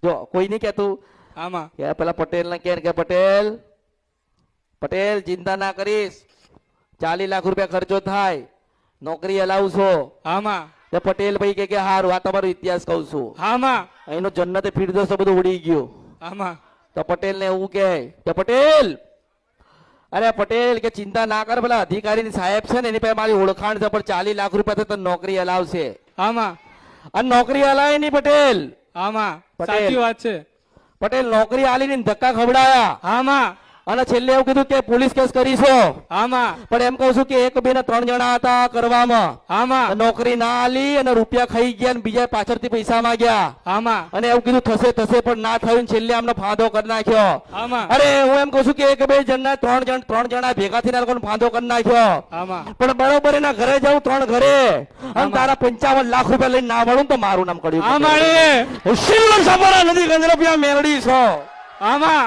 જો કોઈ નહીં કહેતું આમાં કે પેલા પટેલ ને કે પટેલ પટેલ ચિંતા ના કરીશ 40 લાખ રૂપિયા ખર્ચો થાય નોકરી હલાવશો આમાં તે પટેલ ભાઈ કે હારું આ તમારો ઇતિહાસ કહું છું આમાં એનો જન્નતે ફિરદોસ તો બધું ઉડી ગયું આમાં તો પટેલ ને એવું કે પટેલ અરે પટેલ કે ચિંતા ના કર પેલા અધિકારી સાહેબ છે ને એની પાસે મારી ઓળખાણ છે પણ 40 લાખ રૂપિયા તો નોકરી હલાવશે આમાં અને નોકરી હલાવે નહીં પટેલ આમાં પટેલ. સાચી વાત છે પટેલ નોકરી આલીને ધક્કા ખવડાયા આમાં અને છેલ્લે એવું કીધું કે પોલીસ કેસ કરીશો આમાં પણ એમ કહું છું કે 1 2 ને 3 જણા હતા કરવામાં આમાં નોકરી ના આલી અને રૂપિયા ખાઈ ગયા અને બીજા પાછળથી પૈસા માંગ્યા આમાં અને એવું કીધું થશે થશે પણ ના થયું ને છેલ્લે આમને ફાંદો કરી નાખ્યો આમાં અરે હું એમ કહું છું કે 1 2 જણના 3 જણા ભેગા થઈને આ લોકોને ફાંદો કરી નાખ્યો આમાં પણ બરોબર એના ઘરે જાઉં 3 ઘરે અને આમાં. તારા 55 લાખ રૂપિયા લઈને ના મળું તો મારું નામ આમાં કર્યું શિવલમ સાપરા નદી ગંજરપિયા મેલડી છો આમાં